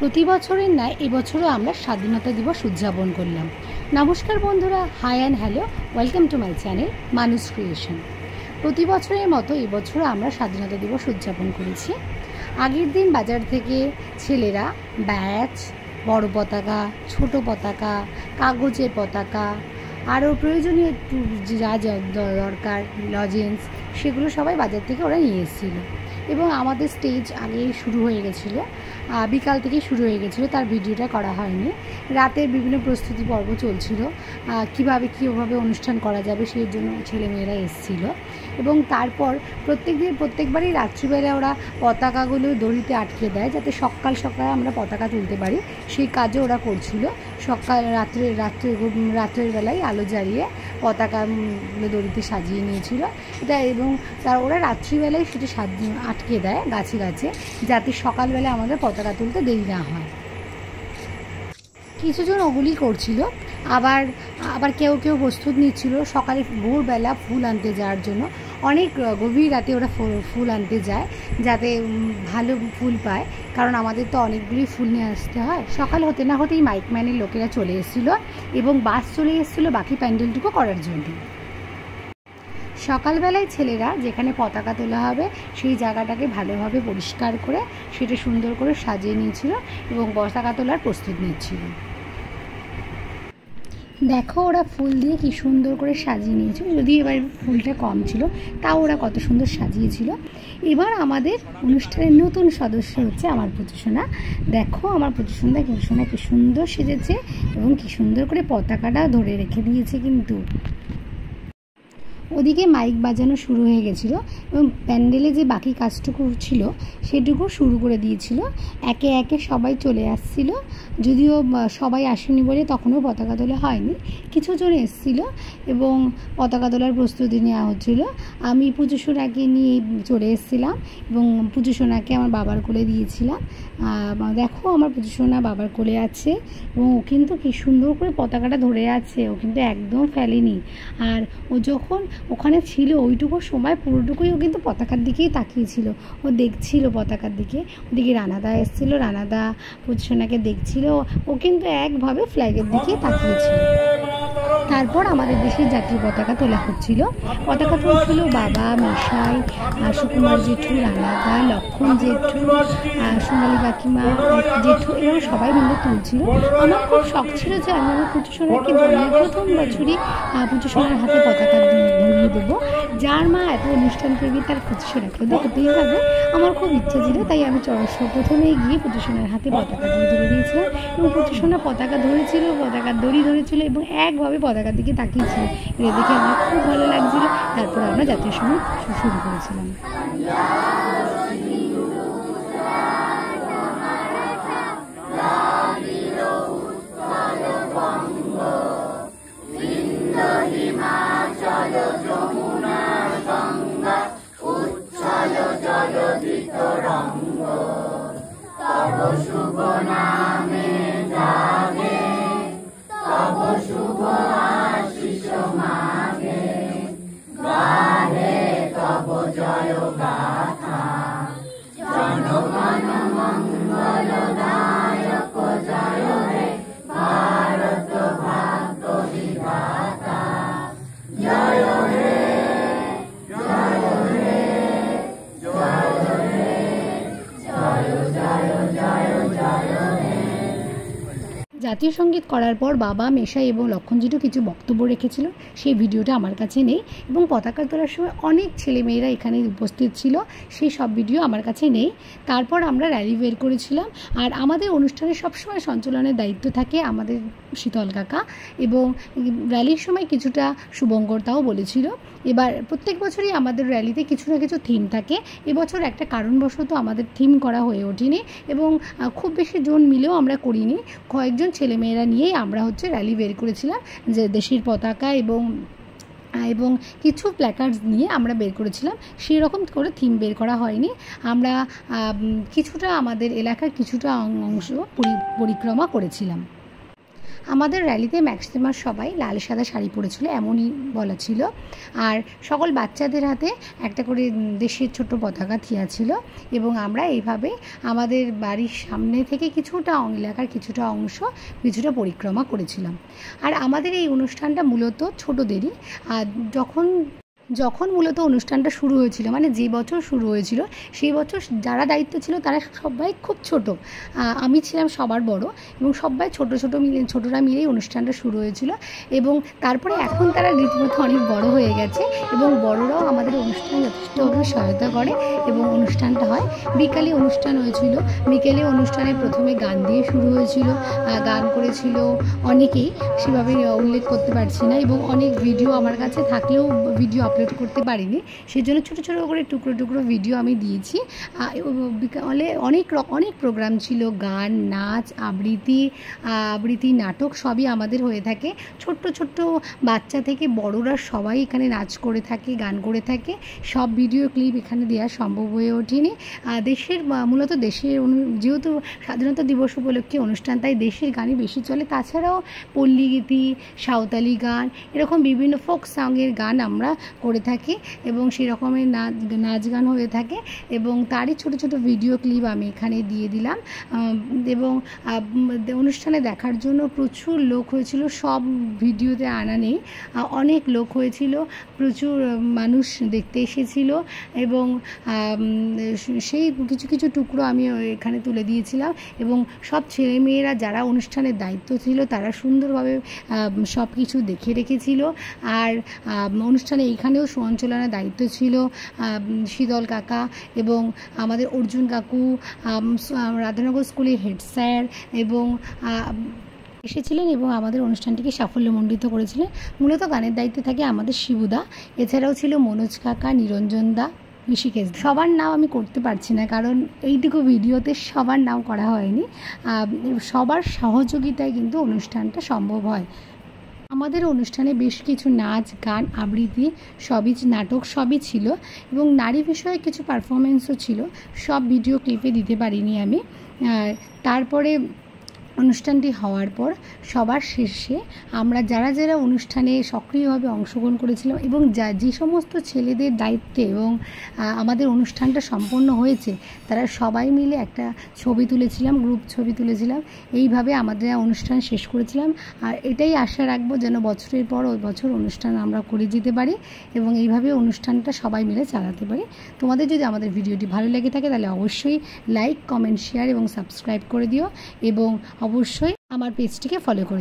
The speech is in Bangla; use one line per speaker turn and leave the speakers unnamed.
প্রতি বছরের ন্যায় এবছরও আমরা স্বাধীনতা দিবস উদযাপন করলাম। নমস্কার বন্ধুরা, hi and hello, welcome to my channel Manush creation. প্রতি বছরের মতো এবছরও আমরা স্বাধীনতা দিবস উদযাপন করেছি। আগের দিন বাজার থেকে ছেলেরা ব্যাচ, বড় পতাকা, ছোট পতাকা, কাগজের পতাকা, আরও প্রয়োজনীয় একটু যা যা দরকার লজেন্স, সেগুলো সবাই বাজার থেকে ওরা নিয়ে এসেছিলো। এবং আমাদের স্টেজ আগেই শুরু হয়ে গেছিলো, বিকাল থেকেই শুরু হয়ে গেছিলো, তার ভিডিওটা করা হয়নি। রাতের বিভিন্ন প্রস্তুতি পর্ব চলছিল, কীভাবে অনুষ্ঠান করা যাবে সেই জন্য ছেলেমেয়েরা এসেছিলো। এবং তারপর প্রত্যেকবারই রাত্রিবেলা ওরা পতাকাগুলো দড়িতে আটকে দেয়, যাতে সকাল আমরা পতাকা তুলতে পারি। সেই কাজও ওরা করছিল। রাত্রের বেলায় আলো জ্বালিয়ে পতাকাগুলো দড়িতে সাজিয়ে নিয়েছিল এটা, এবং ওরা রাত্রিবেলায় সেটা আটকে দেয় গাছে গাছে, যাতে সকালবেলা আমাদের পতাকা তুলতে দেরি না হয়। কিছুজন ওগুলি করছিল, আবার কেউ প্রস্তুত নিচ্ছিল সকালে ভোরবেলা ফুল আনতে যাওয়ার জন্য। অনেক গভীর রাতে ওরা ফুল আনতে যায়, যাতে ভালো ফুল পায়, কারণ আমাদের তো অনেকগুলি ফুল নিয়ে আসতে হয়। সকাল হতে না হতেই মাইকম্যানের লোকেরা চলে এসেছিলো এবং বাস চলে এসেছিলো বাকি প্যান্ডেলটুকু করার জন্য। সকালবেলায় ছেলেরা যেখানে পতাকা তোলা হবে সেই জায়গাটাকে ভালোভাবে পরিষ্কার করে সেটা সুন্দর করে সাজিয়ে নিয়েছিল এবং পতাকা তোলার প্রস্তুত নিচ্ছিল। দেখো ওরা ফুল দিয়ে কি সুন্দর করে সাজিয়ে নিয়েছিল, যদি এবার ফুলটা কম ছিল তাও ওরা কত সুন্দর সাজিয়েছিল। এবার আমাদের অনুষ্ঠানের নতুন সদস্য হচ্ছে আমার পুচুসোনা। দেখো আমার পুচুসোনা কি সুন্দর সেজেছে এবং কি সুন্দর করে পতাকাটা ধরে রেখে দিয়েছে। কিন্তু ওদিকে মাইক বাজানো শুরু হয়ে গেছিলো এবং প্যান্ডেলে যে বাকি কাজটুকু ছিল সেটুকু শুরু করে দিয়েছিল। একে একে সবাই চলে আসছিল, যদিও সবাই আসেনি বলে তখনও পতাকা তোলা হয়নি। কিছুজন এসেছিলো এবং পতাকা তোলার প্রস্তুতি নেওয়া হচ্ছিলো। আমি পুজোসোনাকে নিয়ে চলে এসেছিলাম এবং পুজোসোনাকে আমার বাবার কোলে দিয়েছিলাম। দেখো আমার পুজোসোনা বাবার কোলে আছে এবং ও কিন্তু কি সুন্দর করে পতাকাটা ধরে আছে, ও কিন্তু একদম ফেলেনি। আর ও যখন ওখানে ছিল ওইটুকু সময় পুরোটুকুই ও কিন্তু পতাকার দিকেই তাকিয়েছিল, ও দেখছিল পতাকার দিকে। ওদিকে রানাদা এসেছিলো, রানাদা পুজোসোনাকে দেখছিল, ও কিন্তু একভাবে ফ্ল্যাগের দিকেই তাকিয়েছিল। তারপর আমাদের দেশের জাতীয় পতাকা তোলা হচ্ছিল। পতাকা তুলছিল বাবা, মেশাই, সুকুমার জেঠু, রানাদা, লক্ষণ জেঠু, সোনালী কাকিমা জেঠু, এরা সবাই মিলে তুলছিল। আমার খুব শখ ছিল যে আমি আমার পুজোসোনাকে প্রথম বছরই পুজোসোনার হাতে পতাকা ধরিয়ে দেবো। যার মা এত অনুষ্ঠান প্রেমী তার পুজোসোনাকেও দেখতেই হবে, আমার খুব ইচ্ছা ছিল। তাই আমি প্রথমেই গিয়ে পুজোসোনার হাতে পতাকা ধরে দিয়েছিলাম এবং পুজোসোনা পতাকা ধরেছিল, পতাকার দড়ি ধরেছিল এবং একভাবে পতাকার দিকে তাকিয়েছিল। এটা দেখে আমার খুব ভালো লাগছিল। তারপর আমরা জাতীয় সঙ্গীত শুরু করেছিলাম। শুভ নামে জাগে, তব শুভ আশিস মাগে, গাহে তব জয় গাথা, জনগণ মঙ্গল দায়ক জয় হে ভারত ভাগ্য বিধাতা, জয় হে জয় হে জয় হে জয় জয় জয় জয় হে। জাতীয় সঙ্গীত করার পর বাবা, মেশাই এবং লক্ষণজিটু কিছু বক্তব্য রেখেছিল, সেই ভিডিওটা আমার কাছে নেই। এবং পতাকা তোলার সময় অনেক ছেলেমেয়েরা এখানে উপস্থিত ছিল, সেই সব ভিডিও আমার কাছে নেই। তারপর আমরা র্যালি বের করেছিলাম। আর আমাদের অনুষ্ঠানে সবসময় সঞ্চালনের দায়িত্ব থাকে আমাদের শীতল কাকা, এবং র্যালির সময় কিছুটা শুভঙ্করতাও বলেছিল। এবার প্রত্যেক বছরই আমাদের র্যালিতে কিছু না কিছু থিম থাকে। এবছর একটা কারণবশত আমাদের থিম করা হয়ে ওঠেনি এবং খুব বেশি জন মিলেও আমরা করিনি। কয়েকজন ছেলেমেয়েরা নিয়েই আমরা র্যালি বের করেছিলাম, যে দেশের পতাকা এবং কিছু প্ল্যাকার্ডস নিয়ে আমরা বের করেছিলাম। সেই রকম করে থিম বের করা হয়নি। আমরা কিছুটা আমাদের এলাকার কিছুটা অংশ পরিক্রমা করেছিলাম। আমাদের র্যালিতে ম্যাক্সিমাম সবাই লাল সাদা শাড়ি পরেছিল, এমনই বলা ছিল। আর সকল বাচ্চাদের হাতে একটা করে দেশের ছোট্ট পতাকা থিয়া ছিল এবং আমরা এইভাবে আমাদের বাড়ির সামনে থেকে কিছুটা এলাকার কিছুটা অংশ কিছুটা পরিক্রমা করেছিলাম। আর আমাদের এই অনুষ্ঠানটা মূলত ছোটোদেরই। আর যখন মূলত অনুষ্ঠানটা শুরু হয়েছিল, মানে যে বছর শুরু হয়েছিল সেই বছর যারা দায়িত্ব ছিল তারা সবাই খুব ছোট, আমি ছিলাম সবার বড় এবং সবাই ছোটরা মিলেই অনুষ্ঠানটা শুরু হয়েছিল। এবং তারপরে এখন তারা রীতিমতো অনেক বড় হয়ে গেছে এবং বড়রাও আমাদের অনুষ্ঠানে যথেষ্টভাবে সহায়তা করে এবং অনুষ্ঠানটা হয়। বিকালে অনুষ্ঠান হয়েছিল, বিকেলে অনুষ্ঠানে প্রথমে গান দিয়ে শুরু হয়েছিল, গান করেছিল অনেকেই, সেভাবে উল্লেখ করতে পারছি না এবং অনেক ভিডিও আমার কাছে থাকলেও ভিডিও আপলোড করতে পারিনি, সেই জন্য ছোটো ছোটো করে টুকরো ভিডিও আমি দিয়েছি। অনেক প্রোগ্রাম ছিল, গান, নাচ, আবৃত্তি, নাটক সবই আমাদের হয়ে থাকে। ছোট্ট বাচ্চা থেকে বড়রা সবাই এখানে নাচ করে থাকে, গান করে থাকে। সব ভিডিও ক্লিপ এখানে দেওয়া সম্ভব হয়ে ওঠেনি। মূলত দেশের যেহেতু স্বাধীনতা দিবস উপলক্ষে অনুষ্ঠান, তাই দেশের গানই বেশি চলে। তাছাড়াও পল্লীগীতি, সাঁওতালি গান, এরকম বিভিন্ন ফোক সঙের গান আমরা করে থাকি এবং সেই রকমের নাচ গান হয়ে থাকে এবং তারই ছোট ভিডিও ক্লিপ আমি এখানে দিয়ে দিলাম। এবং অনুষ্ঠানে দেখার জন্য প্রচুর লোক হয়েছিল, সব ভিডিওতে আনা নেই, অনেক লোক হয়েছিল, প্রচুর মানুষ দেখতে এসেছিল এবং সেই কিছু টুকরো আমি এখানে তুলে দিয়েছিলাম এবং সব ছেলেমেয়েরা যারা অনুষ্ঠানের দায়িত্ব ছিল তারা সুন্দরভাবে সব কিছু দেখে রেখেছিল। আর অনুষ্ঠানে এইখানেও সঞ্চালনার দায়িত্ব ছিল শীতল কাকা এবং আমাদের অর্জুন কাকু, রাধানগর স্কুলের হেড স্যার এবং এসেছিলেন এবং আমাদের অনুষ্ঠানটিকে সাফল্যমণ্ডিত করেছিলেন। মূলত গানের দায়িত্বে থাকে আমাদের শিবুদা, এছাড়াও ছিল মনোজ কাকা, নিরঞ্জন দা, ঋষিকেশ। সবার নাম আমি করতে পারছি না কারণ এইটুকু ভিডিওতে সবার নাম করা হয়নি, সবার সহযোগিতায় কিন্তু অনুষ্ঠানটা সম্ভব হয়। আমাদের অনুষ্ঠানে বেশ কিছু নাচ, গান, আবৃত্তি, নাটক সবই ছিল এবং নারী বিষয়ে কিছু পারফরমেন্সও ছিল, সব ভিডিও ক্লিপে দিতে পারিনি আমি। তারপরে অনুষ্ঠানটি হওয়ার পর সবার শেষে আমরা যারা অনুষ্ঠানে সক্রিয়ভাবে অংশগ্রহণ করেছিলাম এবং যে সমস্ত ছেলেদের দায়িত্বে এবং আমাদের অনুষ্ঠানটা সম্পন্ন হয়েছে তারা সবাই মিলে একটা ছবি তুলেছিলাম, গ্রুপ ছবি তুলেছিলাম। এইভাবে আমাদের অনুষ্ঠান শেষ করেছিলাম। আর এটাই আশা রাখবো যেন বছরের পর বছর অনুষ্ঠান আমরা করে যেতে পারি এবং এইভাবে অনুষ্ঠানটা সবাই মিলে চালাতে পারি। তোমাদের যদি আমাদের ভিডিওটি ভালো লেগে থাকে তাহলে অবশ্যই লাইক, কমেন্ট, শেয়ার এবং সাবস্ক্রাইব করে দিও এবং অবশ্যই আমার পেজটিকে ফলো করে দিও।